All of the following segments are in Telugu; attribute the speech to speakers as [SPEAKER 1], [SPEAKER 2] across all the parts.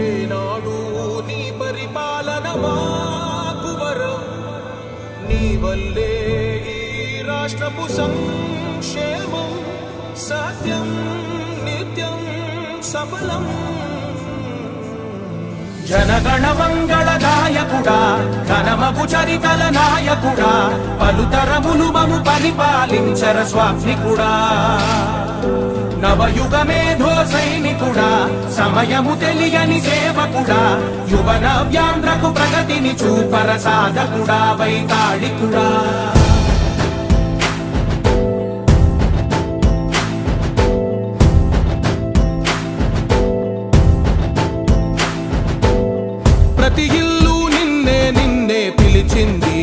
[SPEAKER 1] ఏనాడు నీ పరిపాలన మాకు వరం, నీ వల్లే ఈ రాష్ట్రపు సంక్షేమం సత్యం నిత్యం సఫలం. జనగణ మంగళ నాయకుడా, ఘనమగు చరితల నాయకుడా, పలుతరములు మము పరిపాలించర స్వామికుడా. నవయుగ మేధో సైనికుడా, సమయము తెలియని సేవకుడా, యువన వ్యాంధ్రకు ప్రగతిని చూపర సాధకుడా, వైతాళికుడా. ప్రతి ఇల్లు నిన్నే నిన్నే పిలిచింది,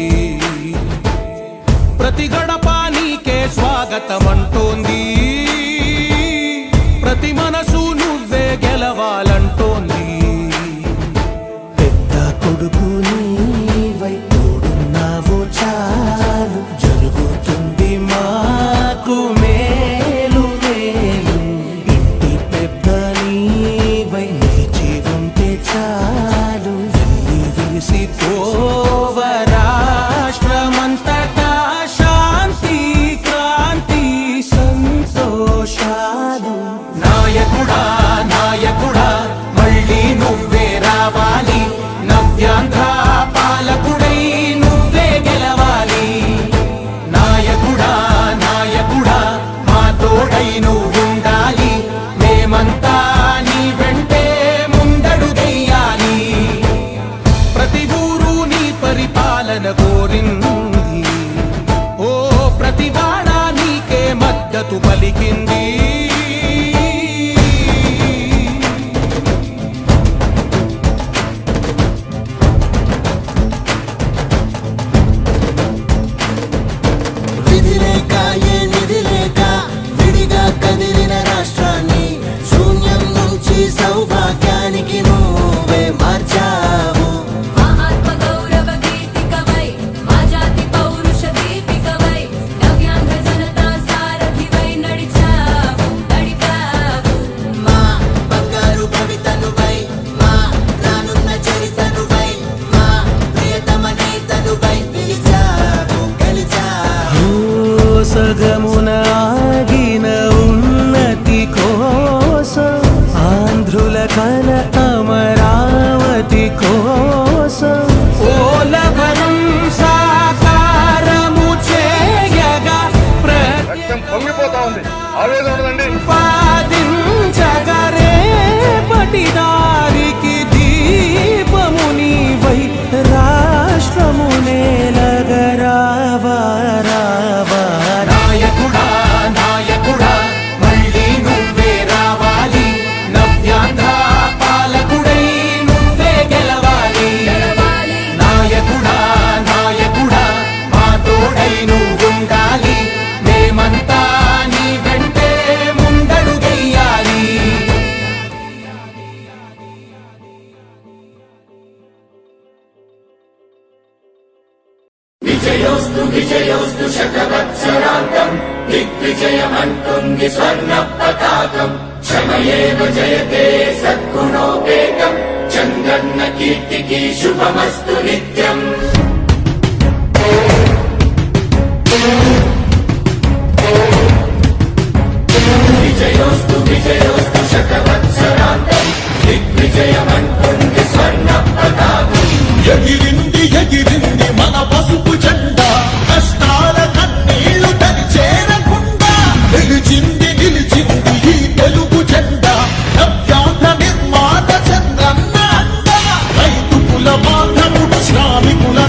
[SPEAKER 1] ప్రతి గడప నీకే స్వాగతమంటోంది, ప్రతి మనసు నువ్వే గెలవాలంటోంది.
[SPEAKER 2] పెద్ద కొడుకు నీవై తోడున్నావు చాలు, జరుగుతుంది మాకు మేలు మేలు. ఇంటి పెద్ద నీవై నిలిచి ఉంటే చాలు, వెళ్ళి విసిపోవ రాష్ట్రమంతటా శాంతి క్రాంతి సంతోషాలు. నాయకుడా నాయకుడా మళ్ళీ నువ్వే రావాలి, నవ్యాంధ్ర పాలకుడై నువ్వే గెలవాలి. నాయకుడా నాయకుడా మా తోడై నువ్వుండాలి, మేమంతా నీ వెంటే ముందడుగెయ్యాలి. ప్రతి ఊరు నీ పరిపాలన కోరింది, ఓ ప్రతి వాడ నీకే మద్దతు పలికింది. సౌభాగ్యానికి నువ్వే మార్చావు,
[SPEAKER 3] మా ఆత్మ గౌరవ గీతికవై, మా జాతి పౌరుష దీపికవై, నవ్యాంధ్ర జనతా సారథివై నడిచావు నడిపావు.
[SPEAKER 2] మా బంగారు భవితనువై, మా రానున్న చరితనువై, మా ప్రియతమ నేతనువై పిలిచావు గెలిచావు. సగమున ఆగిన ఉన్నతి కోసం, ఆంధ్రుల కల అమరావతి కోసం,
[SPEAKER 1] ఓలవరం సాకారము చేయగా
[SPEAKER 4] పొంగిపోతా ఉంది, ఆవేదన ఉందండి.
[SPEAKER 1] పాదించగరే పటి దారికి దీపము నీవై, రాష్ట్రము నేలగరావా రావా. నాయకుడా నాయకుడా మళ్ళీ నువ్వే రావాలి, నవ్యాంధ్ర పాలకుడై నువ్వే గెలవాలి. నాయకుడా నాయకుడా మా తోడై నువ్వుండాలి, మేమంతా నీ వెంటే ముందడుగెయ్యాలి.
[SPEAKER 5] విజయోస్తు విజయోస్తు శతవత్సరాంతం, దిగ్విజయమంటుంది స్వర్ణ పతాకం. క్షమయేవ జయతే సద్గుణోపేతం, చంద్రన్న కీర్తికి శుభమస్తు నిత్యం. విజయోస్తు విజయోస్తు శతవత్సరాంతం, దిగ్విజయమంటుంది స్వర్ణ పతాకం.
[SPEAKER 6] ఎగిరింది ఎగిరింది మన పసుపు జెండా, కష్టాల కన్నీళ్లు చేరకుండా నిలిచింది నిలిచింది ఈ తెలుగు జెండా. నవ్యాంధ్ర నిర్మాత చంద్రన్న అండ, రైతు కుల బాంధవుడు శ్రామికుల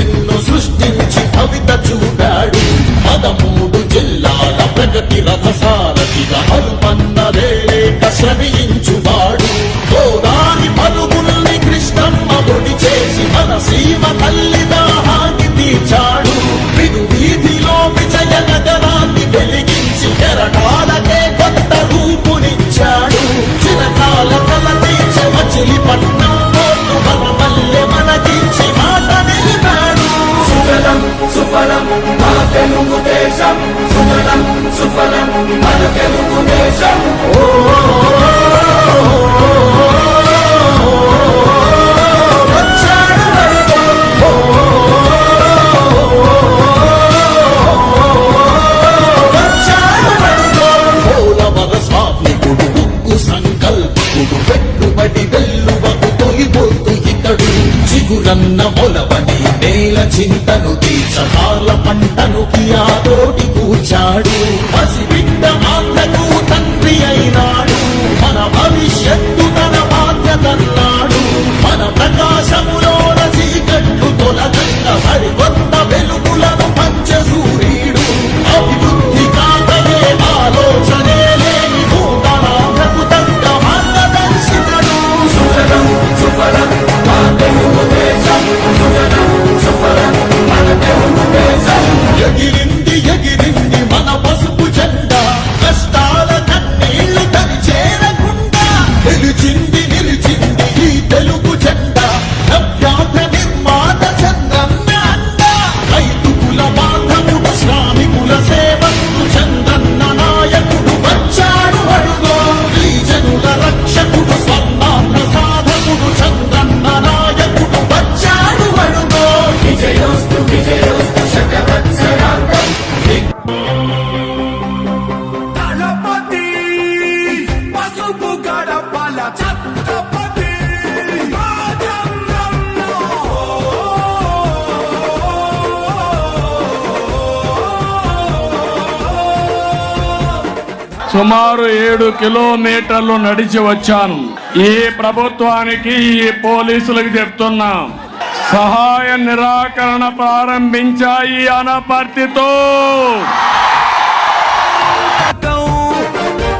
[SPEAKER 6] ఎన్నో సృష్టించి కవిత చూపాడు 13 జిల్లాల ప్రగతి రథసారథిగా హనుమన్నదే లేక శ్రమించువాడు గోదారి పలుగుల్ని కృష్ణమ్మ ఒడి చేసి మన సీమ తల్లి దాహాన్ని తీర్చాడు వీధిలో విజయ నగరాన్ని వెలిగించి కెరటాలకే కొత్త రూపునిచ్చాడు చిరకాల కల తీర్చే మచిలీపట్నం పోర్టు మన మల్లె మనకించి మాట నిలిపాడు
[SPEAKER 5] సుఫలం సుఫలం మన తెలుగు దేశం సుఫలం సుఫలం మన తెలుగు దేశం
[SPEAKER 6] వచ్చాడు పోలవర స్వామికుడు ఉక్కు సంకల్పకుడు పెట్టుబడి వెల్లువకు తొలిపోతు ఇతడు చిగురన్న మొలవని నేల చింతను తీర్చకాల పంటను కియాతోటి కూర్చాడు పసిబిడ్డ ఆంధ్రకు తండ్రి అయినాడు మన భవిష్యత్తు తన బాధ్యతన్నాడు మన ప్రకాశములోన చీకట్లు తొలగంగా సరికొత్త వెలుగులను పంచసూర్యుడు అభివృద్ధి కాకయే ఆలోచనే లేని నూతనాంధ్రకు తగ్గ మార్గదర్శితడు
[SPEAKER 5] సుఫలం సుఫలం మన తెలుగు దేశం సుఫలం సుఫలం మన తెలుగు దేశం
[SPEAKER 6] ఎగిరింది ఎగిరింది మన పసుపు జెండా కష్టాల కన్నీళ్లు తరి చేరకుండా నిలిచింది నిలిచింది ఈ తెలుగు జెండా నవ్యాంధ్ర నిర్మాత చంద్రన్న అండ రైతుకుల బాంధవుడు శ్రామికుల సేవకుడు చంద్రన్న నాయకుడు వచ్చాడు అడుగో గిరిజనుల రక్షకుడు స్వర్ణాంధ్ర సాధకుడు చంద్రన్న నాయకుడు వచ్చాడు అడుగో
[SPEAKER 5] విజయోస్తు విజయోస్తు శతవత్సరాంతం
[SPEAKER 1] దళపతి పసుపు గడపల ఛత్రపతి రాజంగంలో
[SPEAKER 7] సుమారు 7 కిలోమీటర్లు నడిచి వచ్చాను. ఈ ప్రభుత్వానికి ఈ పోలీసులకు చెప్తున్నాం, సహాయ నిరాకరణ ప్రారంభించాయి అనపర్తితో.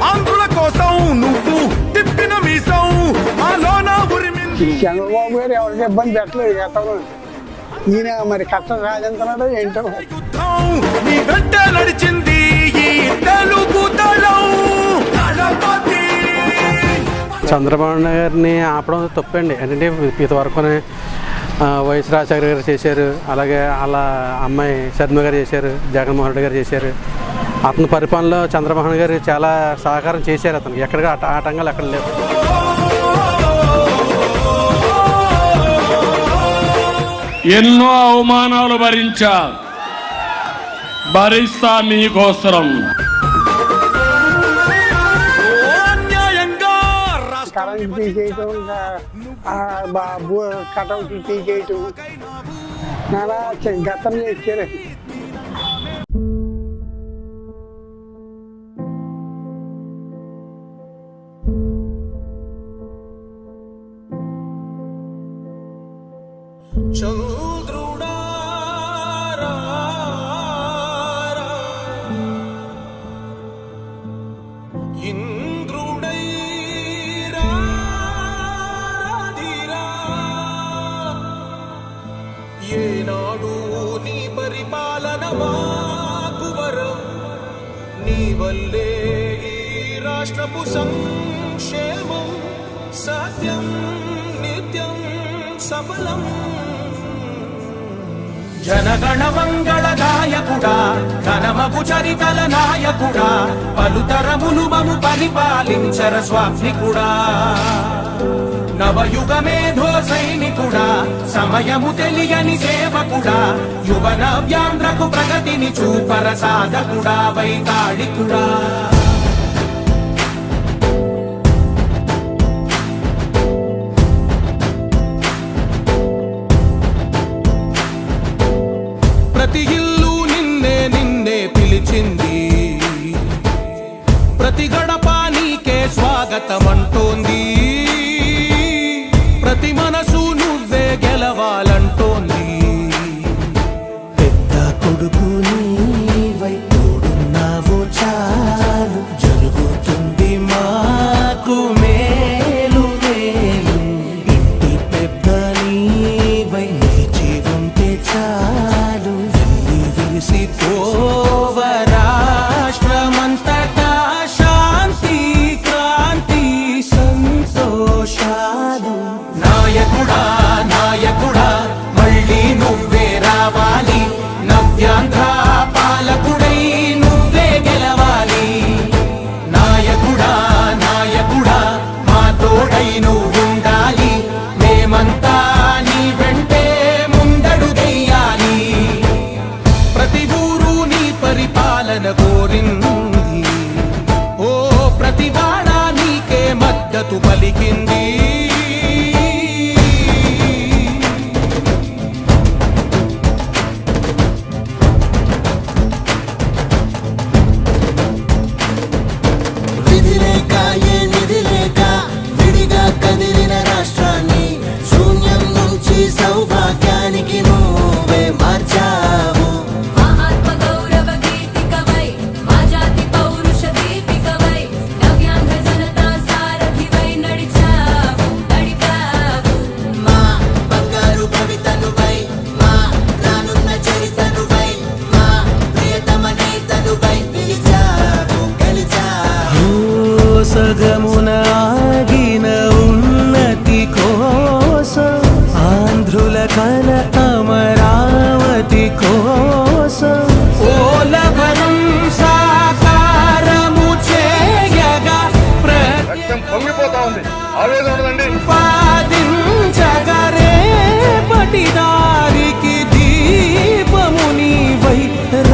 [SPEAKER 1] ఆంధ్రుల కోసం నువ్వు తిప్పిన మీసం మాలోన ఉరిమింది
[SPEAKER 8] చంద్రబాబు గారు ఎవరికి ఇబ్బంది పెట్టలేదు గతంలో. ఈయన మరి కష్టం సాధించినాడో ఏంటో.
[SPEAKER 1] యుద్ధం నీ వెంట నడిచింది ఈ తెలుగు దళం దళపతి.
[SPEAKER 9] చంద్రబాబు నాయుడు గారిని ఆపడం తప్పండి. ఎందుకంటే ఇంతవరకు వైఎస్ రాజశేఖర గారు చేశారు, అలాగే వాళ్ళ అమ్మాయి శర్మ గారు చేశారు, జగన్మోహన్ రెడ్డి గారు చేశారు. అతని పరిపాలనలో చంద్రబాబు నాయుడు గారు చాలా సహకారం చేశారు. అతనికి ఎక్కడికి ఆటంకాలు ఎక్కడ లేవు.
[SPEAKER 7] ఎన్నో అవమానాలు భరిస్తా మీకోసరం.
[SPEAKER 1] అన్యాయంగా
[SPEAKER 8] కరెంట్ తీసేయటం, కటౌట్లు తీసేయటం, చాలా గతంలో ఇచ్చారు.
[SPEAKER 1] ఏనాడు నీ పరిపాలన మాకు వరం, నీ వల్లే ఈ రాష్ట్రపు సంక్షేమం సత్యం నిత్యం సఫలం. జనగణ మంగళ నాయకుడా, ఘనమగు చరితల నాయకుడా, పలుతరములు మము పరిపాలించర స్వామికుడా. నవయుగ మేధో సైనికుడా, సమయము తెలియని సేవకుడా, యువ నవ్యాంధ్రకు ప్రగతిని చూపర సాధకుడా, వైతాళికుడా. ప్రతి ఇల్లు నిన్నే నిన్నే పిలిచింది, ప్రతి గడప నీకే స్వాగతమంటోంది, ప్రతి మనసు నువ్వే గెలవాలంటోంది. పలికింది.
[SPEAKER 2] విధి లేక ఏ నిధి లేక విడిగా కదిలిన రాష్ట్రాన్ని శూన్యం నుంచి సౌభాగ్యానికి నువ్వే మార్చావు.
[SPEAKER 3] మా ఆత్మ గౌరవ గీతికవై మా జాతి పౌరుష దీపికవై నవ్యాంధ్ర జనతా సారథివై నడిచావు నడిపావు.
[SPEAKER 2] మా బంగారు భవితనువై మా రానున్న చరితనువై మా ప్రియతమ నేతనువై పిలిచావు గెలిచావు.
[SPEAKER 1] సగమున ఆగిన ఉన్నతి కోసం ఆంధ్రుల కల అమరావతి కోసం పోలవరం సాకారము చేయగా
[SPEAKER 4] రక్తం పొంగిపోతా ఉంది ఆవేదన ఉండదండి.
[SPEAKER 1] ప్రతిపాదించగరేపటి దారికి దీపము నీవై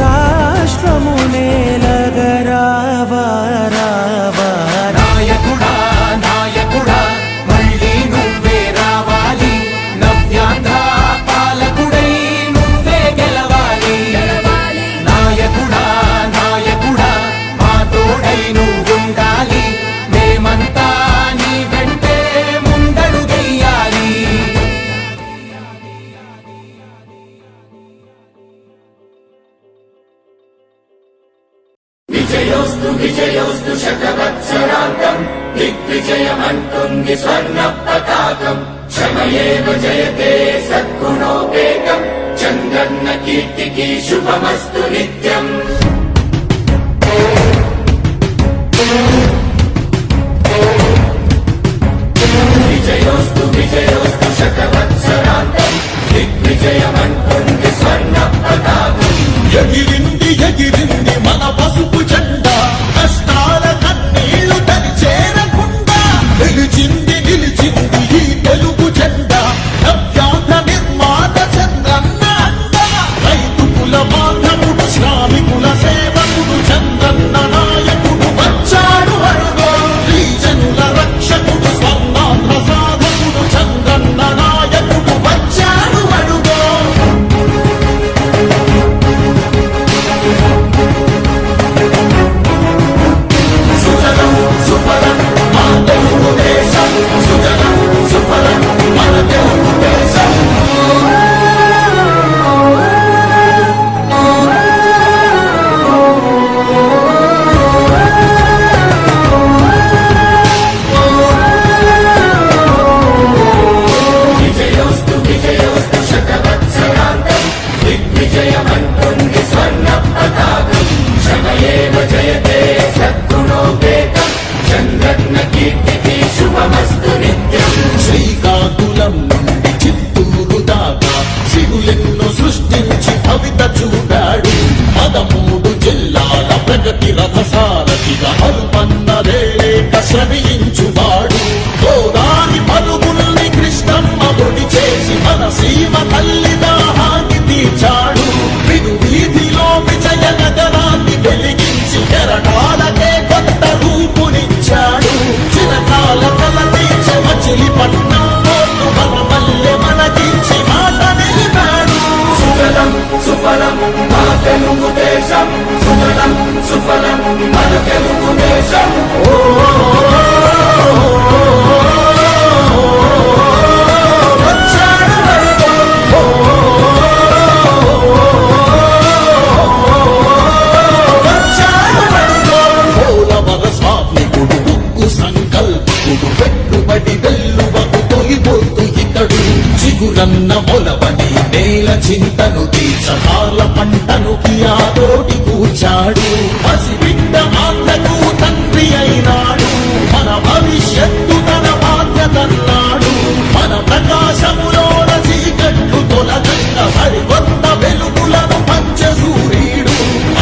[SPEAKER 1] రాష్ట్రము నేలగరావా రావా. నాయకుడా నాయకుడా మళ్ళీ నువ్వే రావాలి. నవ్యాంధ్ర పాలకుడై నువ్వే గెలవాలి. నాయకుడా నాయకుడా మా తోడై నువ్వుండాలి. మేమంతా నీ వెంటే ముందడుగెయ్యాలి.
[SPEAKER 5] విజయోస్తు విజయోస్తు శతవత్సరాంతం దిగ్విజయమంటుంది స్వర్ణ పతాకం క్షమయేవ జయతే సద్గుణోపేతం చంద్రన్న కీర్తికి శుభమస్తు నిత్యం. విజయోస్తు విజయోస్తు శతవత్సరాంతం దిగ్విజయమంటుంది స్వర్ణ పతాకం.
[SPEAKER 6] ఎగిరింది ఎగిరింది మన పసుపు జెండా కష్టాల కన్నీళ్లు తని చేరకుండా నిలిచింది నిలిచింది ఈ తెలుగు జెండా నవ్యాంధ్ర నిర్మాత చంద్రన్న అండ. రైతు కుల బాంధవుడు శ్రామికుల సేవకుడు చంద్రన్న నాయకుడు వచ్చాడు అడుగో. శ్రీజనుల రక్షకుడు స్వర్ణాంధ్ర సాధకుడు చంద్రన్న నాయకుడు వచ్చాడు అడుగో.
[SPEAKER 5] సుజలం సుఫలం మా తెలుగు దేశం సుజలం సుఫలం మన తెలుగు దేశం. విజయోస్తు విజయోస్తు శతవత్సరాంతం దిగ్విజయమంటుంది స్వర్ణ పతాకం క్షమయేవ జయతే సద్గుణోపేతం చంద్రన్న కీర్తికి శుభమస్తు నిత్యం.
[SPEAKER 6] శ్రీకాకుళం నుండి చిత్తూరు దాకా సిరులెన్నో సృష్టించి భవిత చూపాడు. 13 జిల్లాల ప్రగతి రథసారథిగా అలుపన్నదేలేక శ్రమించువాడు. గోదారి పలుగుల్ని కృష్ణమ్మ ఒడి చేసి మన సీమ తల్లి దాహాన్ని తీర్చాడు. విను వీధిలో విజయ నగరాన్ని వెలిగించి కెరటాలకే కొత్త రూపునిచ్చాడు. చిరకాల కల తీర్చి మచిలీపట్నం పోర్టు మన మల్లె మనకించి మాట నిలిపాడు.
[SPEAKER 5] సుజలం సుఫలం మా తెలుగు దేశం సుజలం సుఫలం మన తెలుగు దేశం.
[SPEAKER 6] వచ్చాడు అడుగో. వచ్చాడు అడుగో. పోలవర స్వామికుడు ఉక్కు సంకల్పుడు పెట్టుబడి వెల్లువకు తొలిపోతు ఇతడు. చిగురన్న మొలవని నేల చింతను తీర్చకాల పంటను కియాతోటి కూర్చాడు. పసిబిడ్డ ఆంధ్రకు తండ్రి అయినాడు. మన భవిష్యత్తు తన బాధ్యతన్నాడు. మన ప్రకాశములోన చీకట్లు తొలగంగా సరికొత్త వెలుగులను పంచే సూర్యుడు.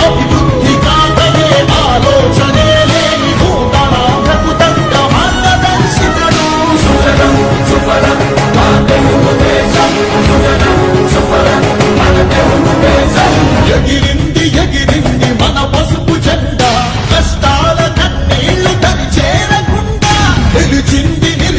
[SPEAKER 6] అభివృద్ధి కాకయే ఆలోచనే లేని నూతనాంధ్రకు తగ్గ మార్గదర్శితుడు.
[SPEAKER 5] సుజలం సుఫలం మా తెలుగు దేశం సుజలం సుఫలం మన తెలుగు దేశం.
[SPEAKER 6] ఎగిరింది ఎగిరింది మన పసుపు జెండా కష్టాల కన్నీళ్లు తని చేరకుండా నిలిచింది నిలిచింది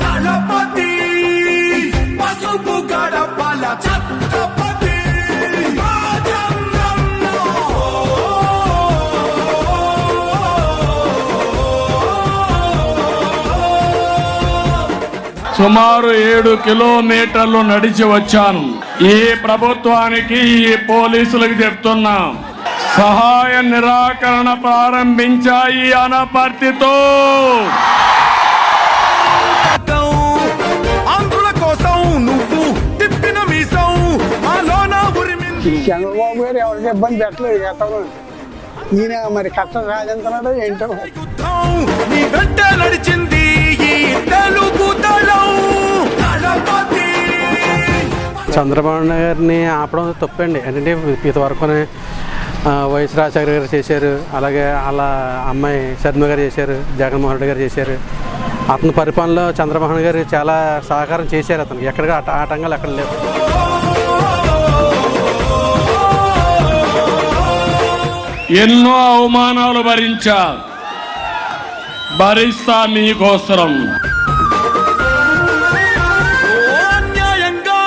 [SPEAKER 1] దళపతి పసుపు గడపల ఛత్రపతి రాజంగంలో.
[SPEAKER 7] సుమారు 7 కిలోమీటర్లు నడిచి వచ్చాను. ఈ ప్రభుత్వానికి ఈ పోలీసులకు చెప్తున్నాం, సహాయ నిరాకరణ ప్రారంభించాయి అనపర్తితో.
[SPEAKER 1] ఆంధ్రుల కోసం నువ్వు తిప్పిన మీసం మాలోన ఉరిమింది.
[SPEAKER 8] చంద్రబాబు గారు ఎవరికి ఇబ్బంది పెట్టలేదు గతంలో. ఈయన మరి కష్టం సాధించినాడు ఏంటో.
[SPEAKER 1] యుద్ధం నీ వెంట నడిచింది ఈ తెలుగు దళం. దళపతి
[SPEAKER 9] చంద్రబాబు గారిని ఆపడం తప్పండి. ఎందుకంటే ఇంతవరకునే వైఎస్ రాజశేఖర గారు చేశారు, అలాగే వాళ్ళ అమ్మాయి షర్మిల గారు చేశారు, జగన్మోహన్ రెడ్డి గారు చేశారు. అతని పరిపాలనలో చంద్రబాబు గారు చాలా సహకారం చేశారు. అతనికి ఎక్కడ ఆటంకాలు ఎక్కడ లేవు.
[SPEAKER 7] ఎన్నో అవమానాలు భరిస్తా మీకోసరం.
[SPEAKER 1] అన్యాయంగా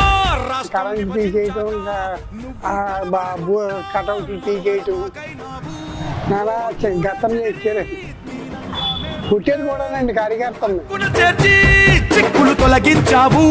[SPEAKER 8] కరెంట్ తీసేయటం, కటౌట్ తీసేయటం, నానా గతంలో ఇచ్చారు. పుట్టేది కూడానండి కార్యకర్తలు.
[SPEAKER 1] చేర్చి చిక్కులు తొలగించావు.